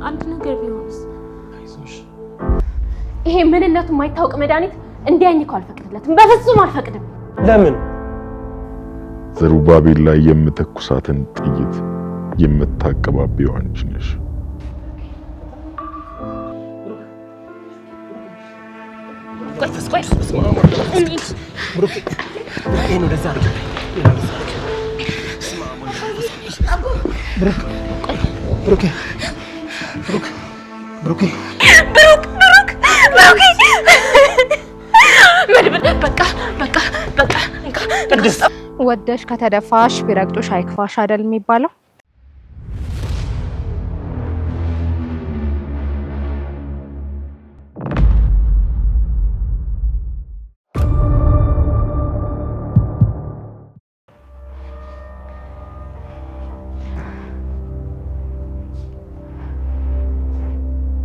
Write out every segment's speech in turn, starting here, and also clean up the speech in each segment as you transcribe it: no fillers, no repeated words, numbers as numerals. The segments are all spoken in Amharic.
አንድ ነገር ቢሆንስ? አይዞሽ። ይሄ ምንነቱ የማይታወቅ መድኃኒት እንዲያኝከው አልፈቅድለትም፣ በፍጹም አልፈቅድም። ለምን? ዘሩባቤል ላይ የምተኩሳትን ጥይት የምታቀባቢው አንቺ ነሽ። ወደሽ ከተደፋሽ ቢረግጦሽ አይክፋሽ አይደል የሚባለው?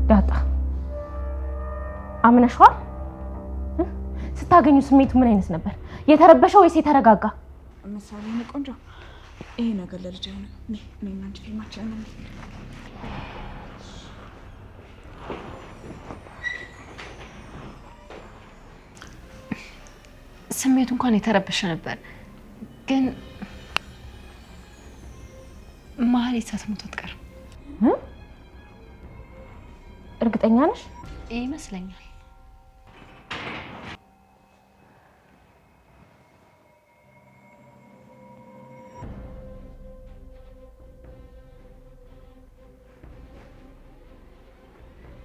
ዳጣ አምነሽዋል? ስታገኙ ስሜቱ ምን አይነት ነበር? የተረበሸው ወይስ የተረጋጋ? ምሳሌ ነው ቆንጆ። ይሄ ነገር ለልጅ አይሆንም። እኔና አንቺ ፊልማችን ነው። ስሜቱ እንኳን የተረበሸ ነበር፣ ግን መሀል ሳትሞት አትቀርም። እርግጠኛ ነሽ? ይመስለኛል።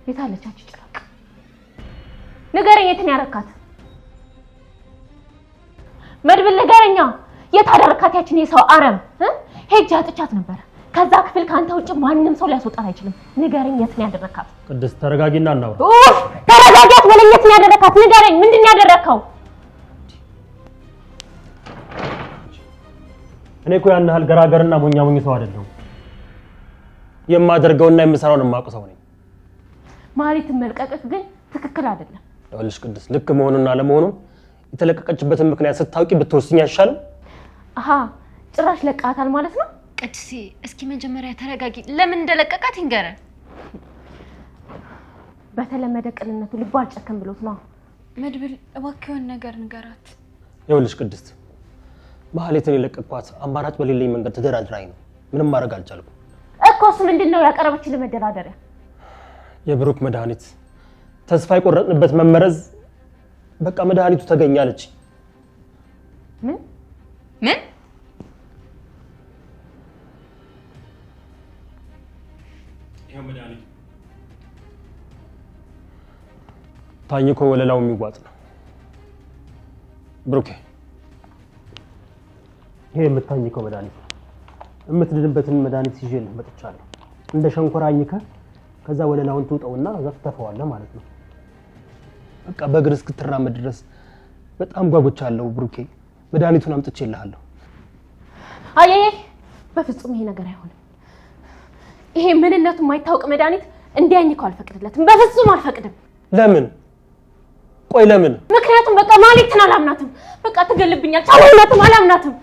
የታለቻችሁ ጭራቅ? ንገረኝ፣ የት ነው ያረካት? መድብል ንገረኛ፣ የት አደረካት ያችን የሰው አረም? ሄጄ አጥቻት ነበር። ከዛ ክፍል ካንተ ውጭ ማንንም ሰው ሊያስወጣት አይችልም። ንገረኝ፣ የት ነው ያደረካት? ቅድስት ተረጋጊና እናውራ። ተረጋጊያት በለኝ፣ የት ነው ያደረካት? ንገረኝ፣ ምንድን ነው ያደረከው? እኔ እኮ ያን ያህል ገራገርና ሞኛ ሰው አይደለሁም። የማደርገውና የምሰራውን የማውቅ ሰው ነኝ። ማሪትን መልቀቅህ ግን ትክክል አይደለም። ይኸውልሽ ቅድስት፣ ልክ መሆኑና አለመሆኑን የተለቀቀችበትን ምክንያት ስታውቂ ብትወስኝ አይሻልም? አሃ፣ ጭራሽ ለቃታል ማለት ነው። ቅድስት፣ እስኪ መጀመሪያ ተረጋጊ። ለምን እንደለቀቃት ይንገረን። በተለመደ ቅንነቱ ልቧ አልጨከም ብሎት ነው። መድብል እባክህን ነገር ንገራት። ይኸውልሽ ቅድስት፣ ማህሌትን የለቀቅኳት አማራጭ በሌለኝ መንገድ ተደራድራኝ ነው። ምንም ማድረግ አልቻልኩም እኮ። እሱ ምንድነው ያቀረበችልህ መደራደሪያ? የብሩክ መድኃኒት፣ ተስፋ የቆረጥንበት መመረዝ፣ በቃ መድኃኒቱ ተገኛለች። ምን ምን? ይሄው መድኃኒቱ ታኝኮ ወለላው የሚዋጥ ነው። ብሩኬ፣ ይሄ የምታኝከው መድኃኒት ነው። የምትድንበትን መድኃኒት ይዤልህ መጥቻለሁ። እንደ ሸንኮራ አኝከህ ከዛ ወለላውን ትውጠውና ዘፍተፈዋለህ ማለት ነው። በቃ በእግር እስክትራመድ ድረስ በጣም ጓጉቻለሁ ብሩኬ። መድኃኒቱን አምጥቼልሃለሁ። አየዬ፣ በፍጹም ይሄ ነገር አይሆንም። ይሄ ምንነቱ የማይታወቅ መድኃኒት እንዲያኝከው አልፈቅድለትም፣ በፍጹም አልፈቅድም። ለምን? ቆይ ለምን? ምክንያቱም በቃ ማሌትን አላምናትም። በቃ ትገልብኛል። አላምናትም፣ አላምናትም።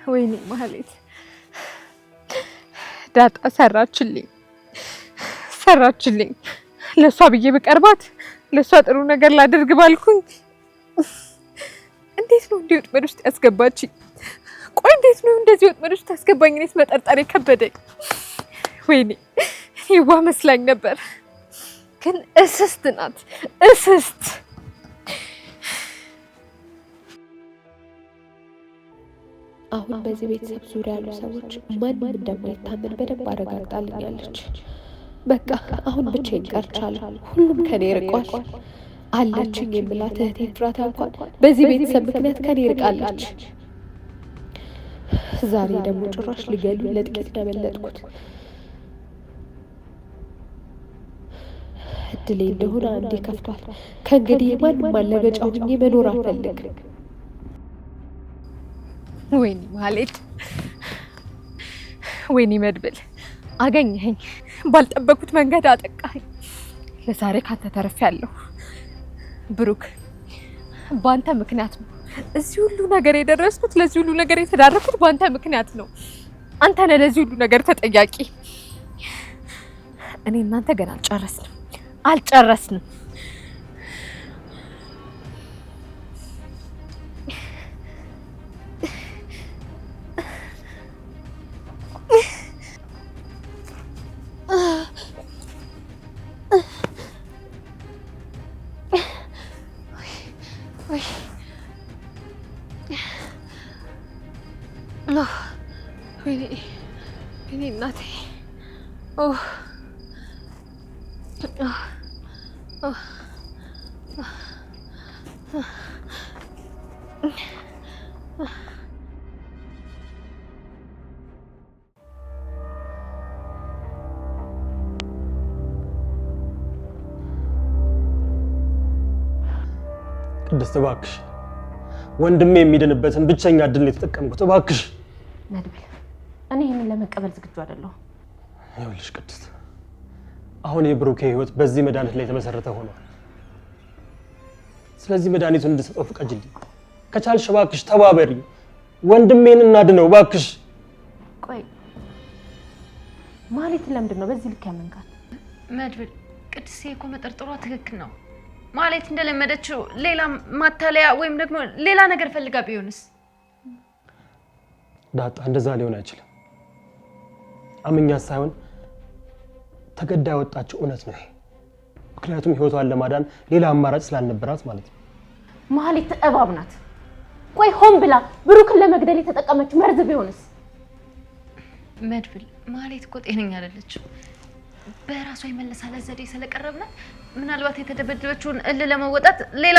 ወይኔ ማህሌት፣ ዳጣ ሰራችልኝ። ለሷ ብዬ በቀርባት ለሷ ጥሩ ነገር ላደርግ ባልኩኝ እንዴት ነው እንዲህ ወጥመድ ውስጥ ያስገባችኝ? ቆይ እንዴት ነው እንደዚህ ወጥመድ ውስጥ ታስገባኝ? እኔስ መጠርጠር ከበደኝ። ወይኔ ይዋ መስላኝ ነበር፣ ግን እስስት ናት፣ እስስት። አሁን በዚህ ቤተሰብ ዙሪያ ያሉ ሰዎች ማንም እንደማይታመን በደንብ አረጋግጣልኛለች። በቃ አሁን ብቻዬን ቀርቻለሁ። ሁሉም ከኔ ርቋል። አለችኝ የምላት እህቴ ፍራታ እንኳን በዚህ ቤተሰብ ምክንያት ከኔ ርቃለች። ዛሬ ደግሞ ጭራሽ ሊገሉኝ ለጥቂት ደመለጥኩት። እድሌ እንደሆነ አንዴ ከፍቷል። ከእንግዲህ የማንም ማለገጫ ሆኜ መኖር አልፈልግም። ወይኔ ማህሌት፣ ወይኔ መድብል አገኘኸኝ። ባልጠበኩት መንገድ አጠቃኸኝ። ለዛሬ ካንተ ተርፌያለሁ። ብሩክ በአንተ ምክንያት ነው እዚህ ሁሉ ነገር የደረስኩት። ለዚህ ሁሉ ነገር የተዳረኩት በአንተ ምክንያት ነው። አንተ ነህ ለዚህ ሁሉ ነገር ተጠያቂ። እኔ እናንተ ገና አልጨረስንም። ወይኔ እናቴ ቅድስት እባክሽ ወንድሜ የሚድንበትን ብቸኛ እድል የተጠቀምኩት እባክሽ። መድብል እኔ ይሄንን ለመቀበል ዝግጁ አይደለሁም። ይኸውልሽ ቅድስት አሁን የብሩኬ ህይወት በዚህ መድኃኒት ላይ የተመሰረተ ሆኗል። ስለዚህ መድኃኒቱን እንድሰጠው ፍቀጅልኝ። ከቻልሽ እባክሽ ተባበሪ። ወንድሜን እናድነው እባክሽ። ቆይ ማለት ለምንድን ነው በዚህ ልክ ያመንካት? መድብል ቅድስት እኮ መጠርጠሯ ትክክል ነው። ማለት እንደለመደችው ሌላ ማታለያ ወይም ደግሞ ሌላ ነገር ፈልጋ ቢሆንስ? ዳጣ እንደዛ ሊሆን አይችልም። አምኛት ሳይሆን ተገዳ ያወጣችው እውነት ነው። ምክንያቱም ህይወቷን ለማዳን ሌላ አማራጭ ስላልነበራት ማለት ነው። ማለት እባብ ናት። ቆይ ሆን ብላ ብሩክን ለመግደል የተጠቀመችው መርዝ ቢሆንስ? መድብል ማለት እኮ ጤነኛ አይደለችም። በራሷ የመለሳለስ ዘዴ ስለቀረብናት ምናልባት የተደበደበችውን ለመወጣት ሌላ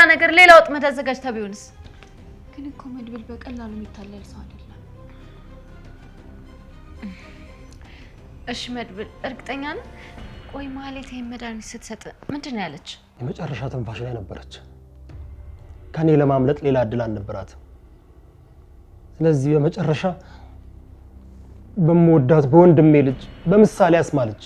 ወጥመድ አዘጋጅታ ቢሆንስ? ግን እኮ መድብል በቀላሉ የሚታለል ሰው አይደለም። እሺ መድብል እርግጠኛ ነህ? ቆይ ማለት ይሄን መድኃኒት ስትሰጥ ምንድን ነው ያለች? የመጨረሻ ትንፋሽ ላይ ነበረች። ከኔ ለማምለጥ ሌላ እድል አልነበራትም። ስለዚህ በመጨረሻ በመወዳት በወንድሜ ልጅ በምሳሌ አስማለች።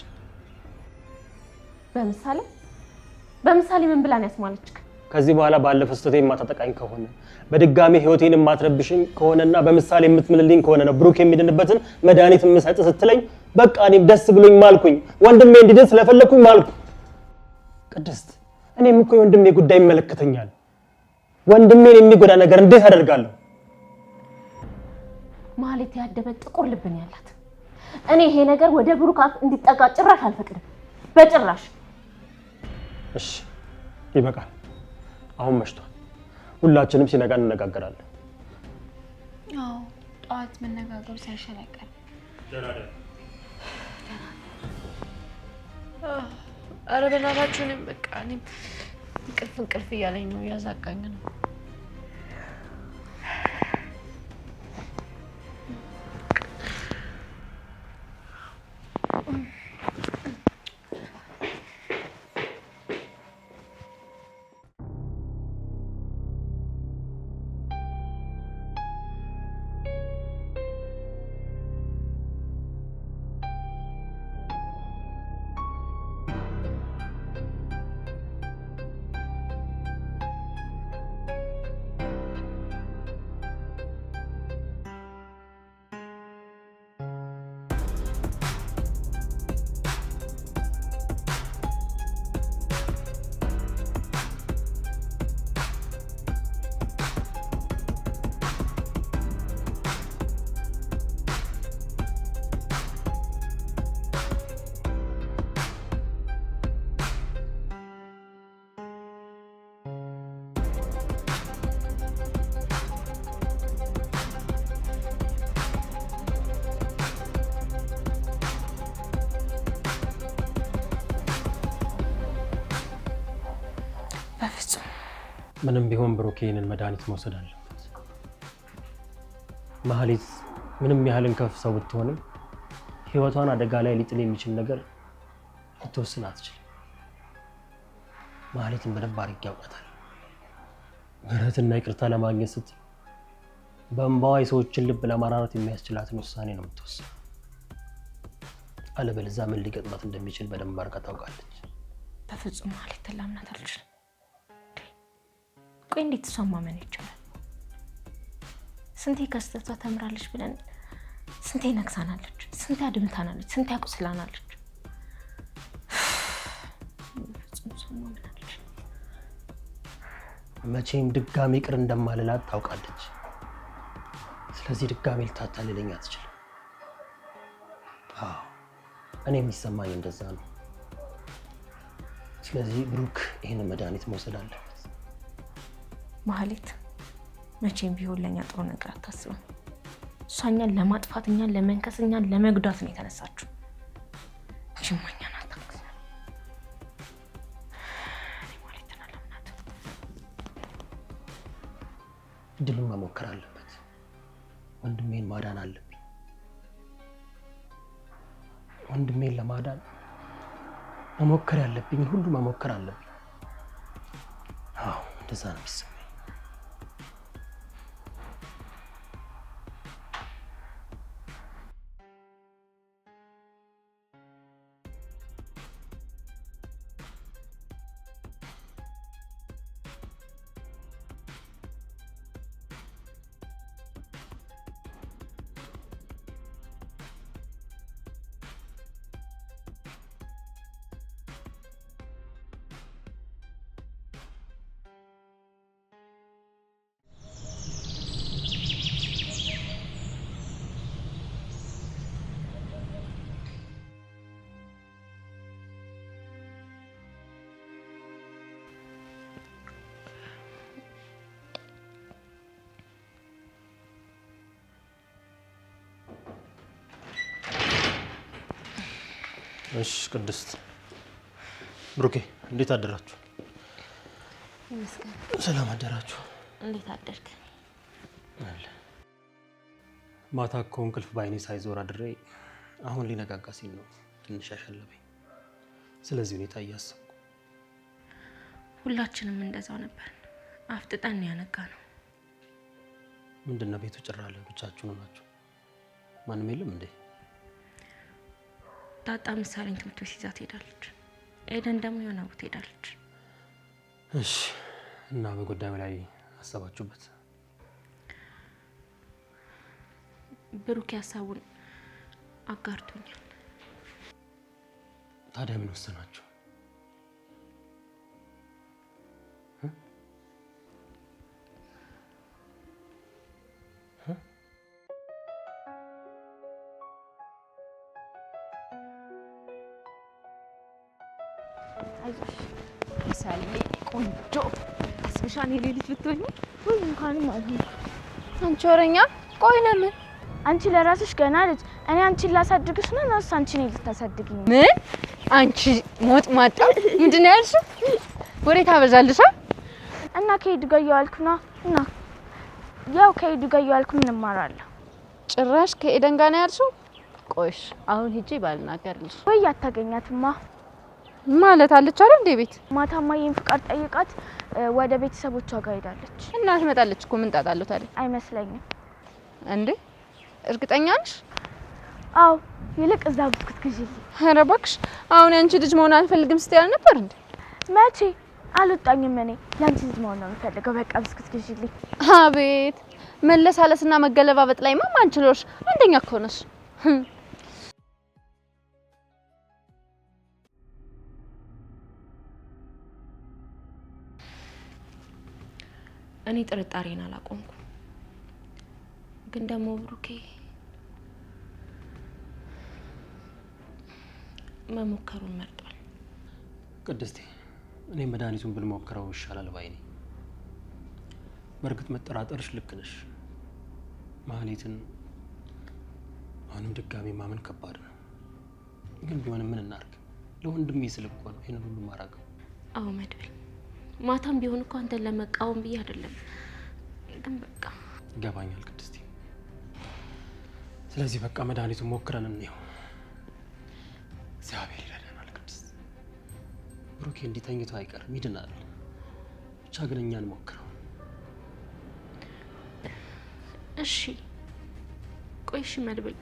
በምሳሌ ምን ብላን ያስማለች? ከዚህ በኋላ ባለፈ ስህተቴ የማታጠቃኝ ከሆነ በድጋሚ ህይወቴን የማትረብሽኝ ከሆነና በምሳሌ የምትምልልኝ ከሆነ ነው ብሩክ የሚድንበትን መድኃኒት የምሰጥ ስትለኝ በቃ እኔም ደስ ብሎኝ ማልኩኝ። ወንድሜ እንዲድን ስለፈለኩኝ ማልኩ። ቅድስት እኔም እኮ የወንድሜ ጉዳይ ይመለከተኛል። ወንድሜን የሚጎዳ ነገር እንዴት አደርጋለሁ? ማለት ያደበ ጥቁር ልብን ያላት እኔ ይሄ ነገር ወደ ብሩክ እንዲጠጋ ጭራሽ አልፈቅድም። በጭራሽ። እሺ ይበቃል። አሁን መሽቷል። ሁላችንም ሲነጋ እንነጋገራለን። አዎ ጠዋት መነጋገሩ ሳይሻል አይቀርም። ኧረ በእናታችሁ እኔም በቃ እኔም እንቅልፍ እያለኝ ነው፣ እያዛጋኝ ነው። ምንም ቢሆን ብሩክ ይሄንን መድኃኒት መውሰድ አለበት። ማህሌት ምንም ያህልን ከፍ ሰው ብትሆንም ህይወቷን አደጋ ላይ ሊጥል የሚችል ነገር ልትወስን አትችልም። ማህሌትን በደንብ አድርጌ ያውቃታል። ምህረትና ይቅርታ ለማግኘት ስትል በእንባዋ የሰዎችን ልብ ለማራራት የሚያስችላትን ውሳኔ ነው የምትወስነው። አለበለዚያ ምን ሊገጥማት እንደሚችል በደንብ አድርጋ ታውቃለች። በፍጹም ማለት ተላምናት አልችልም። ቆይ እንዴት ተሰማ ምን ይቻላል? ስንቴ ከስተቷ ተምራለች ብለን ስንቴ ነክሳናለች፣ ስንቴ አድምታናለች፣ ስንቴ አቁስላናለች። በፍጹም ሰማ ምን አለች? መቼም ድጋሚ ቅር እንደማልላት ታውቃለች። ስለዚህ ድጋሚ ልታታልለኝ አትችልም። አዎ እኔ የሚሰማኝ እንደዛ ነው። ስለዚህ ብሩክ ይሄን መድኃኒት መውሰድ አለበት። ማህሌት መቼም ቢሆን ለኛ ጥሩ ነገር አታስብም። እሷኛን ለማጥፋት እኛን ለመንከስ እኛን ለመጉዳት ነው የተነሳችው። ጅማኛን አታክስ እኔ ማህሌትን አለምናት። ድሉን መሞከር አለበት። ወንድሜን ማዳን አለብኝ። ወንድሜን ለማዳን መሞከር ያለብኝ ሁሉ መሞከር አለብኝ። አዎ እንደዛ ነው የሚሰማኝ። እሺ ቅድስት፣ ብሩኬ እንዴት አደራችሁ? ይመስገን። ሰላም አደራችሁ? እንዴት አደርክ? አለ ማታ እኮ እንቅልፍ በዓይኔ ሳይዞር አድሬ አሁን ሊነጋጋ ሲል ነው ትንሽ ያሸለበኝ። ስለዚህ ሁኔታ እያሰብኩ ሁላችንም እንደዛው ነበር። አፍጥጠን ያነጋ ነው። ምንድነው ቤቱ ጭር አለ? ብቻችሁን ናችሁ? ማንም የለም እንዴ? ዳጣ ምሳሌን ትምህርት ቤት ይዛት ሄዳለች። ኤደን ደግሞ የሆነ ቦታ ሄዳለች። እሺ እና በጉዳዩ ላይ አሰባችሁበት? ብሩክ ሀሳቡን አጋርቶኛል። ታዲያ ምን ወሰናችሁ? አይዞሽ ምሳሌ ቆንጆ አስበሻን የሌሊት ብትሆኚ ወይ እንኳንም አልሆነ። አንቺ ወረኛ። ቆይ ለምን አንቺ ለራስሽ ገና ልጅ፣ እኔ አንቺን ላሳድግሽ ነው ነውስ አንቺ ነኝ ልታሳድግኝ? ምን አንቺ ሞት ማጣ ምንድን ነው ያልሽው? ወሬ ታበዛልሻ። እና ከሄዱ ጋር እያዋልኩ ነው እና ያው ከሄዱ ጋር እያዋልኩ ምን እማራለሁ? ጭራሽ ከኤደን ጋር ነው ያልሽው? ቆይሽ አሁን ሂጂ ባልናገርልሽ ወይ አታገኛትማ ማለት አለች አይደል? እንደ ቤት ማታማ ይሄን ፍቃድ ጠይቃት ወደ ቤተሰቦቿ ጋር ሄዳለች። እና ትመጣለች እኮ ምን ጣጣለው ታዲያ? አይመስለኝም። እንዴ እርግጠኛ ነሽ? አው ይልቅ እዛ ብስኩት ግዢልኝ። ኧረ እባክሽ አሁን ያንቺ ልጅ መሆን አልፈልግም ስትይ አልነበር እንዴ? መቼ አልወጣኝም። እኔ ያንቺ ልጅ መሆን ነው የምፈልገው። በቃ ብስኩት ግዢልኝ። አቤት መለሳለስና መገለባበጥ ላይ ማን ችሎሽ? አንደኛ እኮ ነሽ። እኔ ጥርጣሬን አላቆምኩም። ግን ደግሞ ብሩኬ መሞከሩን መርጧል። ቅድስቴ እኔ መድኃኒቱን ብንሞክረው ይሻላል ባይ ነኝ። በእርግጥ መጠራጠርሽ ልክ ነሽ። ማህሌትን አሁንም ድጋሚ ማመን ከባድ ነው። ግን ቢሆንም ምን እናርግ? ለወንድሜ ስል እኮ ነው ይሄን ሁሉ ማራገው። አዎ መድብል፣ ማታም ቢሆን እኮ አንተን ለመቃወም ብዬ አይደለም። ግን በቃ ይገባኛል ቅድስቴ። ስለዚህ በቃ መድኃኒቱን ሞክረን እንየው። እግዚአብሔር ይረዳናል ቅድስት። ብሩኬ እንዲተኝቶ አይቀርም፣ ይድናል። ብቻ ግን እኛ እንሞክረው። እሺ ቆይ እሺ መድብል፣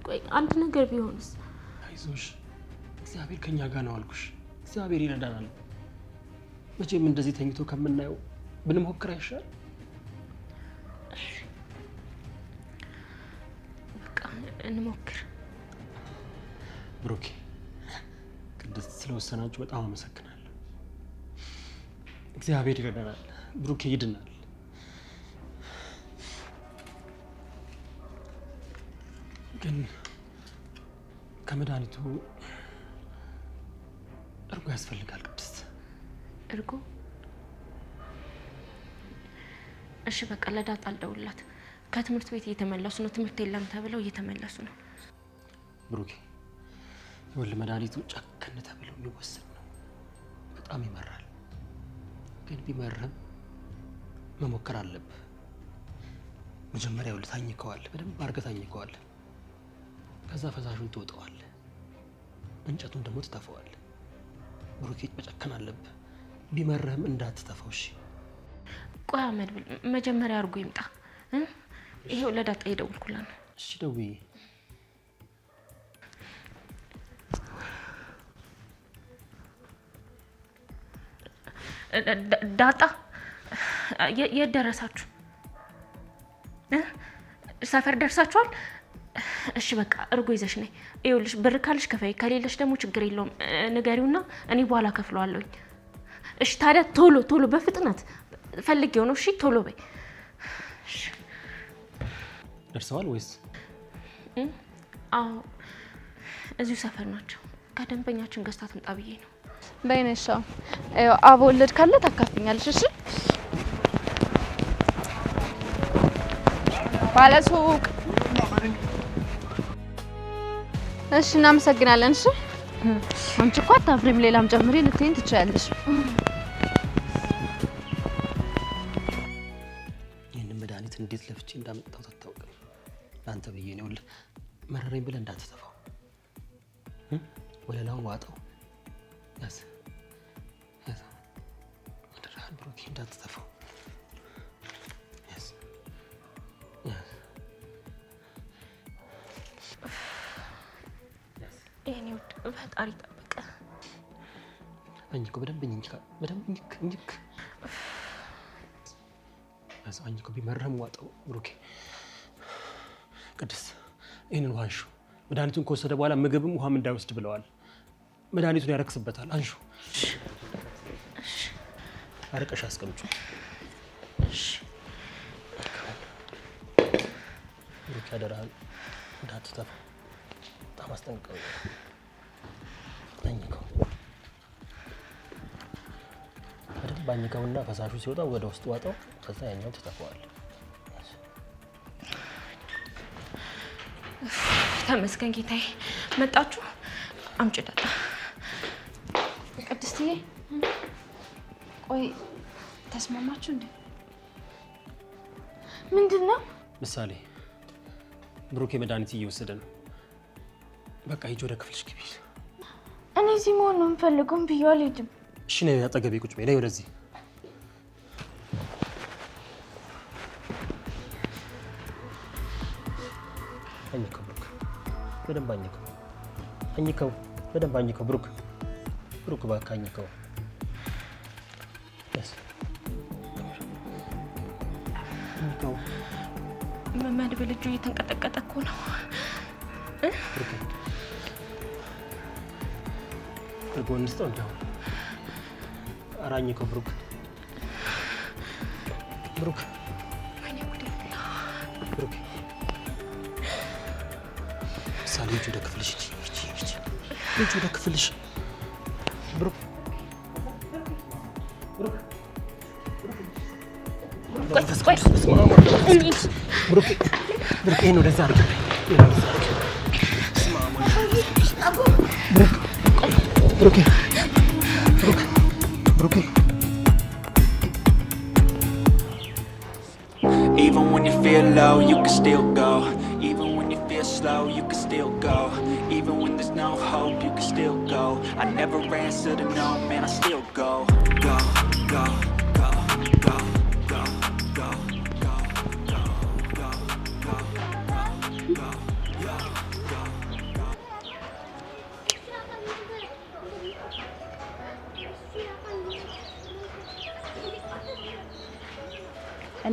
ቆይ አንድ ነገር ቢሆንስ? አይዞሽ፣ እግዚአብሔር ከኛ ጋር ነው አልኩሽ። እግዚአብሔር ይረዳናል። መቼም እንደዚህ ተኝቶ ከምናየው ብንሞክር አይሻል? በቃ እንሞክር። ብሩኬ፣ ቅድስት ስለወሰናችሁ በጣም አመሰግናለሁ። እግዚአብሔር ይረዳናል። ብሩኬ ይድናል። ግን ከመድኃኒቱ እርጎ ያስፈልጋል ቅድስት። እርጎ? እሺ በቃ ለዳጣ አልደውልላት። ከትምህርት ቤት እየተመለሱ ነው። ትምህርት የለም ተብለው እየተመለሱ ነው። ብሩኬ፣ ይኸውልህ መድኃኒቱ ጨከን ተብለው የሚወሰድ ነው። በጣም ይመራል። ግን ቢመርም መሞከር አለብህ። መጀመሪያ ይኸውልህ ታኝከዋለህ፣ በደንብ አድርገህ ታኝከዋለህ። ከዛ ፈሳሹን ትወጣዋለህ፣ እንጨቱን ደግሞ ትተፈዋለህ። ብሩኬ መጨከን አለብህ። ቢመርህም እንዳትተፈው እሺ? ቆይ አህመድ ብል መጀመሪያ አድርጎ ይምጣ። ይሄው ለዳጣ እየደወልኩላት ነው። እሺ ደውዬ። ዳጣ የት ደረሳችሁ? ሰፈር ደርሳችኋል? እሺ በቃ እርጎ ይዘሽ ነይ። ይኸውልሽ ብር ካለሽ ከፈይ፣ ከሌለሽ ደግሞ ችግር የለውም ንገሪውና እኔ በኋላ ከፍለዋለሁኝ። እሺ ታዲያ ቶሎ ቶሎ በፍጥነት ፈልጌው ነው። እሺ ቶሎ በይ። ደርሰዋል ወይስ? አዎ እዚሁ ሰፈር ናቸው። ከደንበኛችን ገዝታ ትምጣ ብዬ ነው። በይነሻ አቦ ወለድ ካለ ታካፍኛለሽ። እሺ ባለሱቅ። እሺ እናመሰግናለን። እሺ አንቺ እኮ አታፍሪም። ሌላም ጨምሪ ልትይኝ ትችያለሽ። ይህንን መድኃኒት እንዴት ለፍቼ እንዳመጣሁት አታውቅም። ለአንተ ብዬ ነው። መረረኝ ብለህ እንዳትተፋው። ወለላውን ዋጠው። ያዝ ያዝ፣ አደራህን ብሩኬ እንዳትተፋው። ያዝ ያዝ። የኔ ውድ ፈጣሪ ጠበቀ። አኝኮ በደንብ እኝክ፣ በደንብ እኝክ። ያዝ አኝኮ። ቢመረም ዋጠው ብሩኬ። ቅድስት ይህንን ውሃ አንሹ። መድኃኒቱን ከወሰደ በኋላ ምግብም ውሃም እንዳይወስድ ብለዋል። መድኃኒቱን ያረክስበታል። አንሹ። አረቀሽ አስቀምጩ። ብሩኬ አደራህን እንዳትተፋ። በጣም አስጠንቅቀው። አኝከው፣ በደንብ አኝከውና ፈሳሹ ሲወጣ ወደ ውስጥ ዋጠው። ከዛ ያኛው ትተፈዋል። ተመስገን ጌታዬ። መጣችሁ? አምጪ ዳጣ። ቅድስትዬ ቆይ ተስማማችሁ እንዴ? ምንድን ነው? ምሳሌ ብሩኬ መድኃኒት እየወሰደ ነው። በቃ ሂጂ ወደ ክፍልሽ ግቢ። እኔ እዚህ መሆን ነው የምፈልገው ብዬ አልሄድም። እሺ ነይ አጠገቤ ቁጭ በይ። ነይ ወደዚህ። አኝከው ብሩክ፣ በደንብ አኝከው። አኝከው፣ በደንብ አኝከው ብሩክ። ብሩክ እባክህ አኝከው። አኝከው። መድብል እጁ እየተንቀጠቀጠ እኮ ነው። እርጎ እንስጠው እንጂ አሁን። ኧረ አኝከው ብሩክ፣ ብሩክ፣ ብሩክ። ምሳሌ ሂጂ ወደ ክፍልሽ። ሂጂ ወደ ክፍልሽ ብሩክ፣ ብሩክ፣ ብሩክ፣ ብሩክ። ይሄን ወደዛ አድርግ። ብሩክ፣ ብሩክ፣ ብሩክ። Even when you feel low, you can still go. Even when you feel slow, you can still go. Even when there's no hope, you can still go. I never answer to no, man, I still go. Go, go, go, go, go, go, go, go, go, go, go, go, go, go.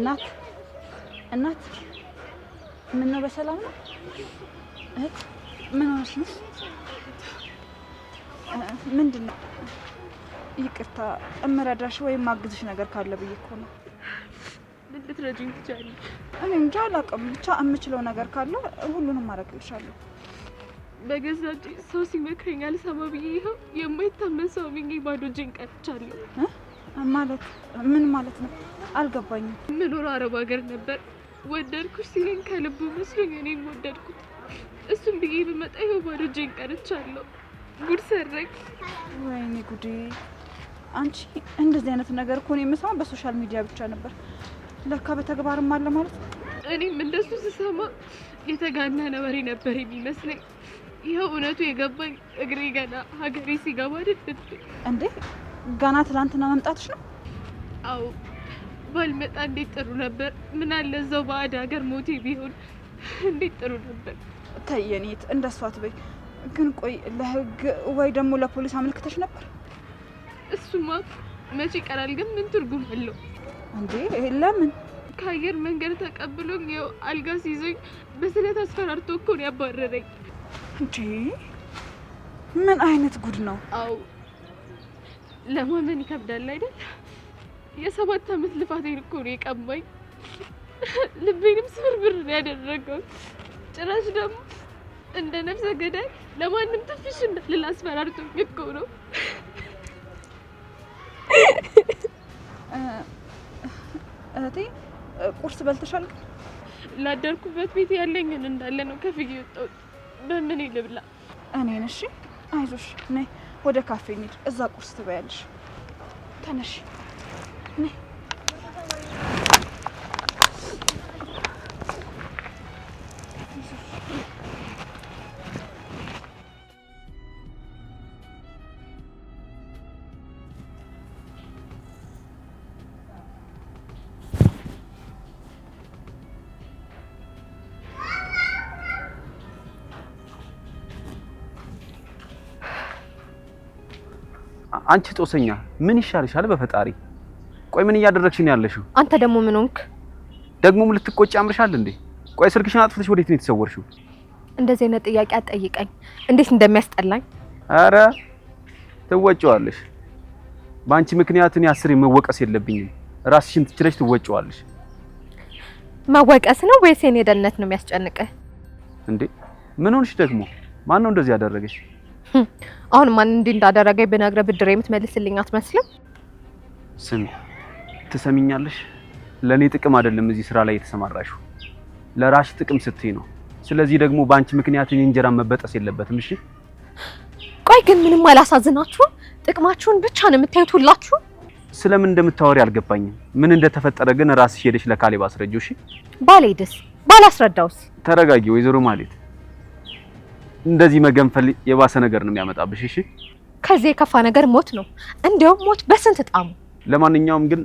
እናት ምን ነው በሰላም ነው? እህት ምን ሆነሽ ነው? ምንድን ነው? ይቅርታ እምረዳሽ ወይም ማግዝሽ ነገር ካለ ብዬ እኮ ነው። ልትረጂኝ ትችያለሽ? እኔ እንጃ አላውቅም። ብቻ የምችለው ነገር ካለ ሁሉንም ማድረግልሻለሁ። በገዛ እጄ ሰው ሲመክረኝ አልሰማ ብዬ ይኸው የማይታመን ሰው ብዬ ባዶ እጄን ቀርቻለሁ። ማለት ምን ማለት ነው? አልገባኝም። የምኖረው አረብ ሀገር ነበር። ወደድኩሽ ሲለኝ ከልቡ መስሎኝ እኔም ወደድኩት። እሱም ብዬ ብመጣ ይኸው ባዶ እጄን ቀርቻለሁ። ጉድ ሰረቅ። ወይኔ ጉዴ! አንቺ እንደዚህ አይነት ነገር እኮ ነው የምሰማው በሶሻል ሚዲያ ብቻ ነበር። ለካ በተግባርም አለ ማለት ነው። እኔም እንደሱ ስሰማ የተጋነነ ወሬ ነበር የሚመስለኝ። ይኸው እውነቱ የገባኝ እግሬ ገና ሀገሬ ሲገባ አይደል እንዴ? ገና ትላንትና መምጣትሽ ነው? አዎ ባልመጣ እንዴት ጥሩ ነበር። ምን አለ እዛው ባዕድ ሀገር ሞቴ ቢሆን እንዴት ጥሩ ነበር። ተይ የኔት እንደሷ አትበይ። ግን ቆይ ለህግ ወይ ደግሞ ለፖሊስ አመልክተሽ ነበር? እሱማ መቼ ይቀራል። ግን ምን ትርጉም አለው እንዴ? ለምን? ከአየር መንገድ ተቀብሎኝ ይኸው አልጋ ሲይዘኝ በስለት አስፈራርቶ እኮ ነው ያባረረኝ። እንዴ ምን አይነት ጉድ ነው? አዎ ለማመን ይከብዳል አይደል? የ7 ዓመት ልፋቴን እኮ ነው የቀማኝ። ልቤንም ስብርብር ነው ያደረገው። ጭራሽ ደግሞ እንደ ነፍሰ ገዳይ ለማንም ትንሽ እንዳልል አስፈራርቶኝ እኮ ነው። እህቴ ቁርስ በልተሻል? ላደርኩበት ቤት ያለኝን እንዳለ ነው ከፍዬ የወጣሁት። በምን ልብላ? እኔን? እሺ አይዞሽ፣ ነይ ወደ ካፌ እንሂድ። እዛ ቁርስ ትበያለሽ። ተነሽ ነይ። አንቺ ጦሰኛ ምን ይሻልሻል? በፈጣሪ ቆይ ምን እያደረግሽ ነው ያለሽው? አንተ ደግሞ ምን ሆንክ? ደግሞ ልትቆጪ አምርሻል እንዴ? ቆይ ስልክሽን አጥፍተሽ ወዴት ነው የተሰወርሽው? እንደዚህ አይነት ጥያቄ አትጠይቀኝ። እንዴት እንደሚያስጠላኝ። አረ ትወጪዋለሽ። በአንቺ ምክንያት እኔ 10 መወቀስ የለብኝም። ራስሽን ትችለሽ ትወጪዋለሽ። መወቀስ ነው ወይስ የኔ ደህንነት ነው የሚያስጨንቅህ? እንዴ ምን ሆንሽ ደግሞ? ማን ነው እንደዚህ ያደረገሽ? አሁን ማን እንዲህ እንዳደረገኝ ብነግርህ ብድር የምትመልስልኝ አትመስልም? ስሚ ትሰሚኛለሽ? ለኔ ጥቅም አይደለም እዚህ ስራ ላይ የተሰማራሽው፣ ለራስሽ ጥቅም ስትይ ነው። ስለዚህ ደግሞ በአንቺ ምክንያት እንጀራ መበጠስ የለበትም። እሺ ቆይ ግን ምንም አላሳዝናችሁም? ጥቅማችሁን ብቻ ነው የምታዩት ሁላችሁ? ስለምን እንደምታወሪ አልገባኝም። ምን እንደተፈጠረ ግን ራስሽ ሄደሽ ለካሌብ አስረጂው። እሺ ባልሄድስ? ባላስረዳውስ? ተረጋጊ ወይዘሮ ማለት እንደዚህ መገንፈል የባሰ ነገር ነው የሚያመጣብሽ። እሺ ከዚህ የከፋ ነገር ሞት ነው። እንዲያውም ሞት በስንት ጣሙ። ለማንኛውም ግን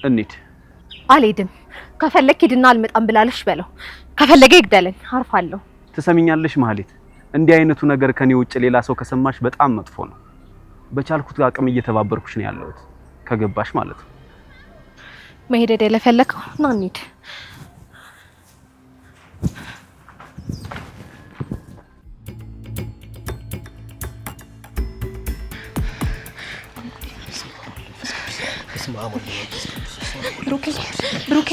እንሂድ። አልሄድም። ከፈለክ ሂድና አልመጣም ብላለሽ በለው። ከፈለገ ይግደለኝ፣ አርፋለሁ። ትሰሚኛለሽ ማህሌት? እንዲህ አይነቱ ነገር ከኔ ውጭ ሌላ ሰው ከሰማሽ በጣም መጥፎ ነው። በቻልኩት አቅም እየተባበርኩሽ ነው ያለሁት፣ ከገባሽ ማለት ነው። መሄድ ለፈለከው ና እንሂድ። ብሩኬ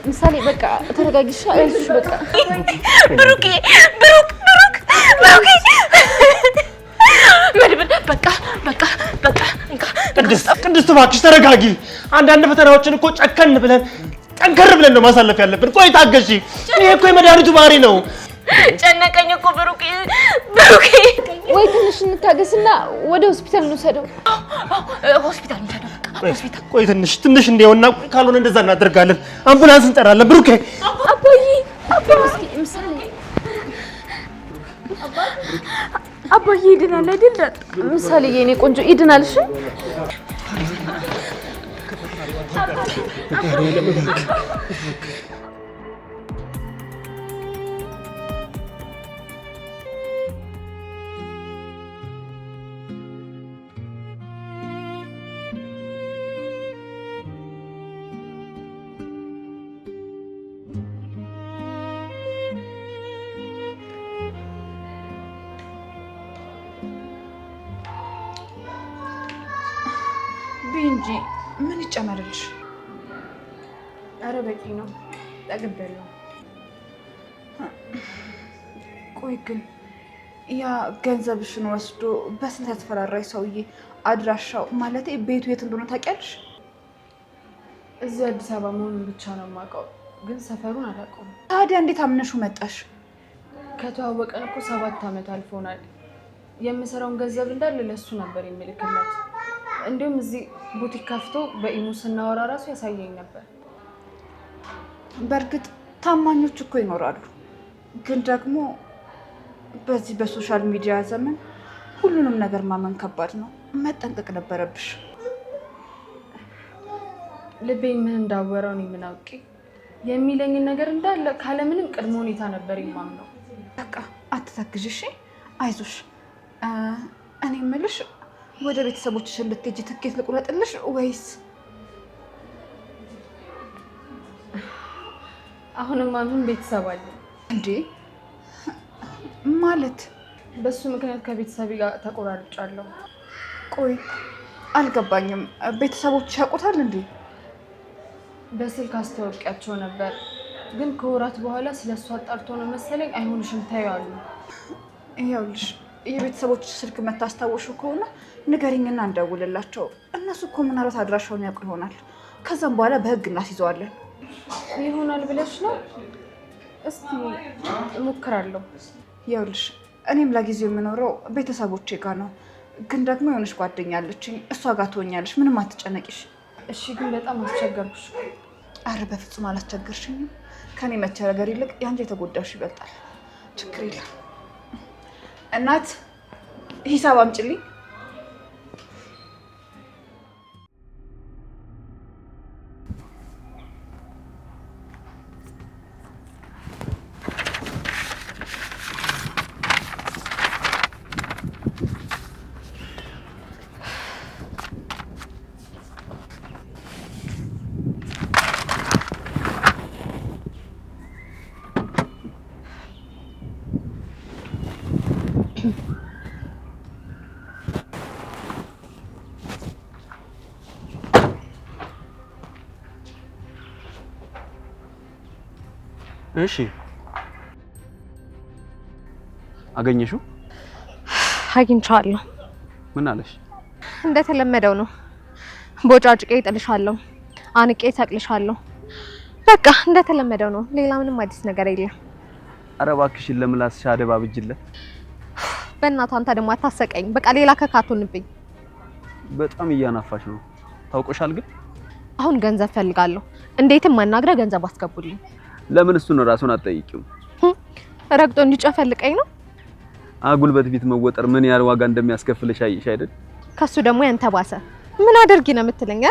ምሳሌ በቃ ተረጋጊሽ። አይዞሽ በቃ ብሩኬ ቅድስት እባክሽ ተረጋጊ። አንዳንድ ፈተናዎችን እኮ ጨከን ብለን ጠንከር ብለን ነው ማሳለፍ ያለብን። ቆይ ታገሺ። ይሄ እኮ የመድኃኒቱ ባህሪ ነው። ጨነቀኝ እኮ ብሩኬ ወይ ትንሽ እንታገስና ወደ ሆስፒታል እንውሰደው። ሆስፒታል እንውሰደው በቃ ሆስፒታል። ቆይ ትንሽ እንደውና ካልሆነ እንደዛ እናደርጋለን። አምቡላንስ እንጠራለን። ብሩኬ አባዬ እስኪ ምሳሌ አባዬ ይድናል አይደል? ምሳሌ የኔ ቆንጆ ይድናል። እሺ ቢንጂ ምን ይጨመርልሽ? አረ በቂ ነው፣ ጠግቤያለሁ። ቆይ ግን ያ ገንዘብሽን ወስዶ በስንት ያስፈራራሽ ሰውዬ አድራሻው ማለቴ ቤቱ የት እንደሆነ ታውቂያለሽ? እዚህ አዲስ አበባ መሆኑን ብቻ ነው የማውቀው፣ ግን ሰፈሩን አላውቀውም። ታዲያ እንዴት አምነሹ መጣሽ? ከተዋወቀን እኮ 7 ዓመት አልፎናል። የምሰራውን ገንዘብ እንዳለ ለሱ ነበር የሚልክለት። እንዲሁም እዚህ ቡቲክ ከፍቶ በኢሙ ስናወራ ራሱ ያሳየኝ ነበር። በእርግጥ ታማኞች እኮ ይኖራሉ፣ ግን ደግሞ በዚህ በሶሻል ሚዲያ ዘመን ሁሉንም ነገር ማመን ከባድ ነው። መጠንቀቅ ነበረብሽ። ልቤ ምን እንዳወራው ነው ምን አውቄ የሚለኝን ነገር እንዳለ ካለምንም ቅድመ ሁኔታ ነበር የማምነው። በቃ አትተክዥ እሺ፣ አይዞሽ። እኔ የምልሽ ወደ ቤተሰቦችሽ ልትሄጂ ትኬት ልቁረጥልሽ ወይስ? አሁንማ ምን ቤተሰብ አለ እንዴ? ማለት በሱ ምክንያት ከቤተሰቤ ጋር ተቆራርጫለሁ። ቆይ አልገባኝም። ቤተሰቦችሽ ያውቁታል እንዴ? በስልክ አስተዋውቂያቸው ነበር፣ ግን ከወራት በኋላ ስለሱ አጣርቶ ነው መሰለኝ አይሆንሽም ታዩ አሉ። ይኸውልሽ የቤተሰቦች ስልክ መታስታወሹ ከሆነ ንገሪኝና እንደውልላቸው። እነሱ እኮ ምናልባት አድራሻውን ያውቁ ይሆናል። ከዛም በኋላ በህግ እናስይዘዋለን። ይሆናል ብለሽ ነው? እስቲ እሞክራለሁ። ይኸውልሽ እኔም ለጊዜው የምኖረው ቤተሰቦቼ ጋር ነው፣ ግን ደግሞ የሆነች ጓደኛ አለችኝ። እሷ ጋር ትሆኛለሽ። ምንም አትጨነቂሽ። እሺ፣ ግን በጣም አስቸገርኩሽ። አረ በፍጹም አላስቸገርሽኝም። ከኔ መቸገር ይልቅ ያንቺ የተጎዳሽ ይበልጣል። ችግር የለም። እናት ሂሳብ አምጪልኝ። እሺ አገኘሽው? አግኝቻለሁ። ምን አለሽ? እንደተለመደው ነው። ቦጫጭቄ እጥልሻለሁ፣ አንቄ እሰቅልሻለሁ። በቃ እንደተለመደው ነው። ሌላ ምንም አዲስ ነገር የለም። ኧረ እባክሽን ለምላስሽ አደብ አብጅለት። በእናትህ አንተ ደግሞ አታሰቀኝ። በቃ ሌላ ከካቱንብኝ። በጣም እያናፋሽ ነው። ታውቆሻል። ግን አሁን ገንዘብ ፈልጋለሁ። እንዴትም ማናግረ ገንዘብ አስገቡልኝ። ለምን እሱን ራሱን አትጠይቂው? ረግጦ እንዲጨፈልቀኝ ነው። አጉልበት ፊት መወጠር ምን ያህል ዋጋ እንደሚያስከፍልሽ አይሽ አይደል? ከሱ ደግሞ ያንተ ባሰ። ምን አድርጊ ነው የምትለኝ?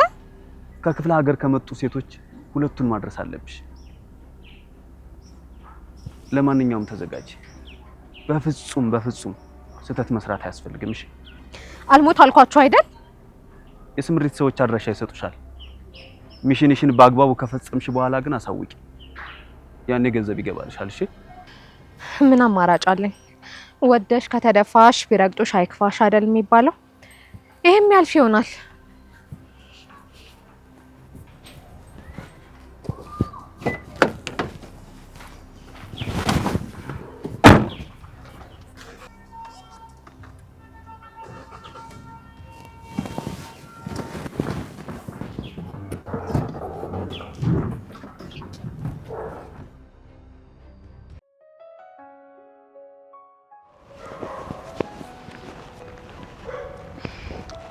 ከክፍለ ሀገር ከመጡ ሴቶች ሁለቱን ማድረስ አለብሽ። ለማንኛውም ተዘጋጅ። በፍጹም ስህተት መስራት አያስፈልግም። እሺ? አልሞት አልኳችሁ አይደል? የስምሪት ሰዎች አድራሻ ይሰጡሻል። ሚሽንሽን በአግባቡ ከፈጸምሽ በኋላ ግን አሳውቂ። ያኔ ገንዘብ ይገባልሻል። እሺ? ምን አማራጭ አለኝ? ወደሽ ከተደፋሽ ቢረግጦሽ አይክፋሽ አይደል የሚባለው? ይሄም ያልፍ ይሆናል።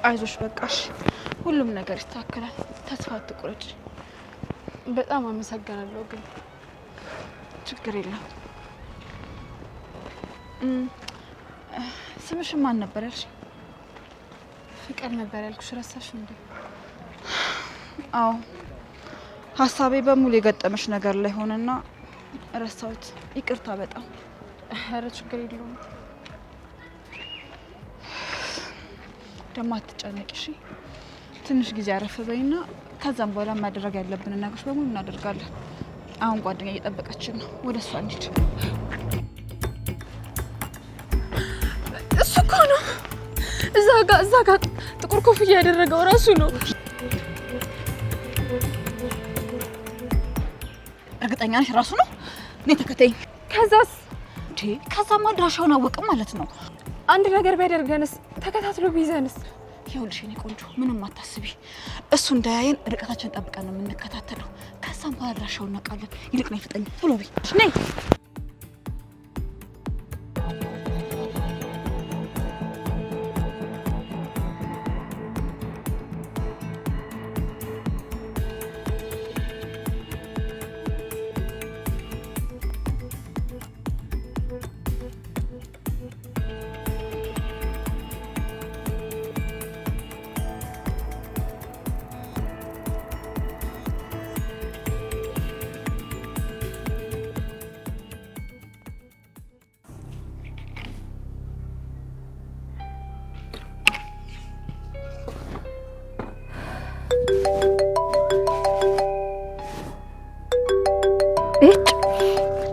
አይዞሽ በቃሽ፣ ሁሉም ነገር ይስተካከላል። ተስፋ አትቁረጭ። በጣም አመሰግናለሁ። ግን ችግር የለም። ስምሽ ማን ነበር ያልሽ? ፍቅር ነበር ያልኩሽ። ረሳሽ እንዴ? አዎ ሀሳቤ በሙሉ የገጠመሽ ነገር ላይ ሆነና ረሳሁት። ይቅርታ በጣም። ኧረ ችግር የለውም። ደግሞ አትጨነቂ እሺ። ትንሽ ጊዜ አረፍ በይና ከዛም በኋላ ማድረግ ያለብንን ነገሮች በሙሉ እናደርጋለን። አሁን ጓደኛ እየጠበቀችን ነው። ወደ እሷ እንሂድ። እሱ እኮ ነው እዛ ጋ ጥቁር ኮፍያ ያደረገው ራሱ ነው። እርግጠኛ ነሽ ራሱ ነው? እኔ ተከተይኝ። ከዛስ? ከዛማ አድራሻውን አወቅም ማለት ነው። አንድ ነገር ቢያደርገንስ? ተከታትሎ ቢይዘንስ? ይኸውልሽ የኔ ቆንጆ ምንም አታስቢ። እሱ እንዳያየን ርቀታችን ጠብቀን ነው የምንከታተለው። ከዛም በኋላ አድራሻውን እናውቃለን። ይልቅ ነይ ፍጠኝ፣ ቶሎ በይ ነይ።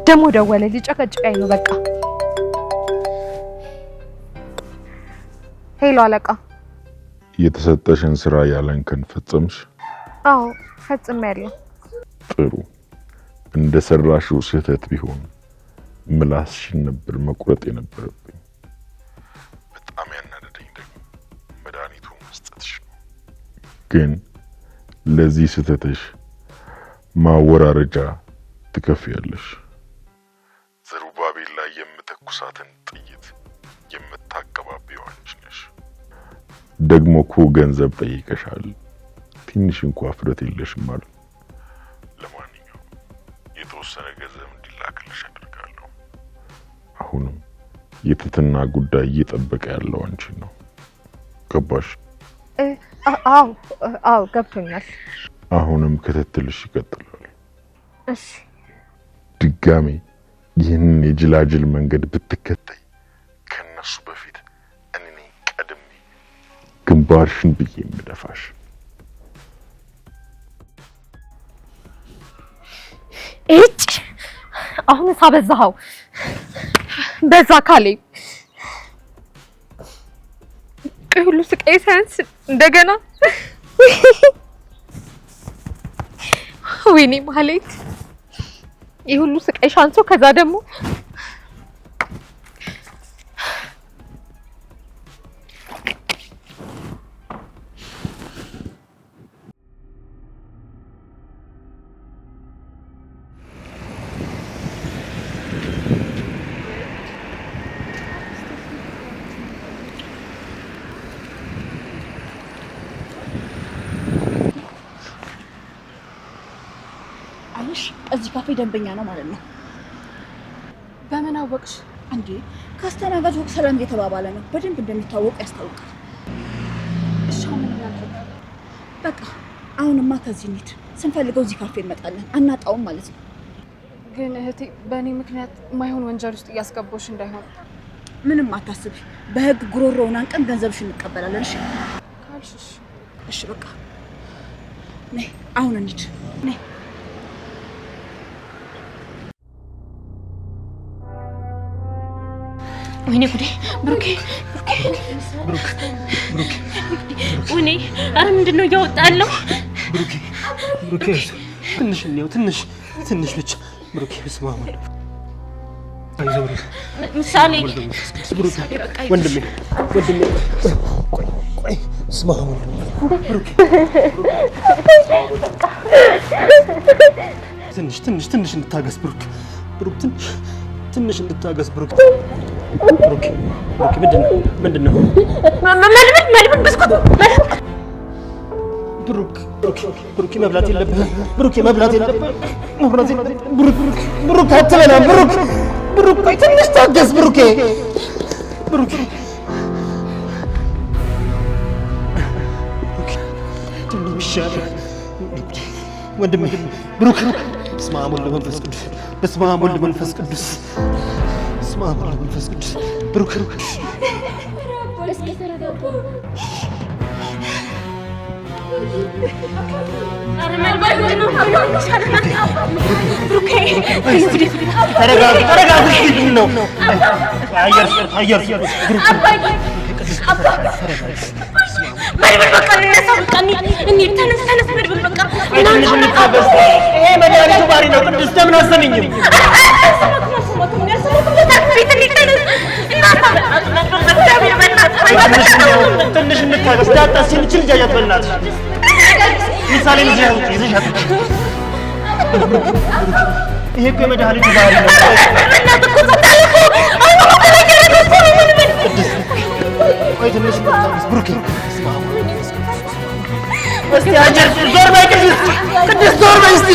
ደሞ ደወለ። ሊጨቀጭቀኝ ነው በቃ። ሄሎ አለቃ። የተሰጠሽን ስራ ያለንከን ፈጸምሽ? አዎ ፈጽሜያለሁ። ጥሩ። እንደሰራሽው ስህተት ቢሆን ምላስሽን ነበር መቁረጥ የነበረብኝ። በጣም ያናደደኝ ደግሞ መድኃኒቱ መስጠትሽ ነው። ግን ለዚህ ስህተትሽ ማወራረጃ ትከፍያለሽ። ዘሩባቤል ላይ የምተኩሳትን ጥይት የምታቀባቢው አንቺ ነሽ። ደግሞ እኮ ገንዘብ ጠይቀሻል። ትንሽ እንኳን ፍረት የለሽም ማለት። ለማንኛውም የተወሰነ ገንዘብ እንዲላክልሽ አደርጋለሁ። አሁንም የትትና ጉዳይ እየጠበቀ ያለው አንቺ ነው። ገባሽ? አዎ ገብቶኛል። አሁንም ክትትልሽ ይቀጥላል። እሺ። ድጋሜ ይህንን የጅላጅል መንገድ ብትከተይ ከነሱ በፊት እኔ ቀድሜ ግንባርሽን ብዬ የምደፋሽ። እጭ አሁን ሳበዛው በዛ ካሌብ ሁሉ ስቃይ ሳያንስ እንደገና ወይኔ ማለት ይህ ሁሉ ስቃይ ሻንሶ ከዛ ደግሞ እዚህ ካፌ ደንበኛ ነው ማለት ነው። በምን አወቅሽ እንዴ? ከአስተናጋጁ ሰላም እየተባባለ ነው። በደንብ እንደሚታወቅ ያስታውቃል። እሺ ምን እናድርግ? በቃ አሁንማ ከዚህ እንሂድ። ስንፈልገው እዚህ ካፌ እንመጣለን። አናጣውም ማለት ነው። ግን እህቴ በእኔ ምክንያት ማይሆን ወንጀል ውስጥ እያስገባሽ እንዳይሆን። ምንም አታስቢ። በህግ ጉሮሮውን አንቀን ገንዘብሽ እንቀበላለን። እሺ ካልሽሽ። እሺ በቃ ነይ፣ አሁን እንሂድ። ነይ ወይኔ ጉዴ! ብሩኬ ወይኔ! አረ ምንድን ነው እያወጣ ያለው? ብሩኬ ትንሽ እንየው፣ ትንሽ ብቻ ብሩኬ። በስመ አብ አይዞህ ብሩኬ። ምሳሌ ወንድሜ ቆይ በስመ አብ ብሩኬ። ትንሽ እንድታገስ ብሩክ፣ ትንሽ እንድታገስ ብሩክ። ምንድን ነው? መልበል ብስኩት ብሩክ መብላት የለብህም። መብላት የለብህም። ብሩክ አትበላም። ብሩክ ቆይ ትንሽ ታገስ። ብሩክ ትንሽ ይሻላል ወንድሜ። ብሩክ በስመ አብ ወወልድ ወመንፈስ ቅዱስ፣ በስመ አብ ወወልድ ወመንፈስ ቅዱስ፣ በስመ አብ ወወልድ ወመንፈስ ቅዱስ። ብሩክ እስኪ ተረጋጋ። መድኃኒቱ ባሪ ነው። ቅድስት ለምን አሰሚኝም? ትንሽ እንታገስ። ዳጣ ሲልችል ጃጃት በእናትሽ ምሳሌ ይዘሻት። ይሄ እኮ የመድኃኒቱ ባህሪ ነው። ቆይ ትንሽ እንታገስ ብሩኬ። እስቲ አንጀት ዞር በይ ቅድስት፣ ዞር በይ እስቲ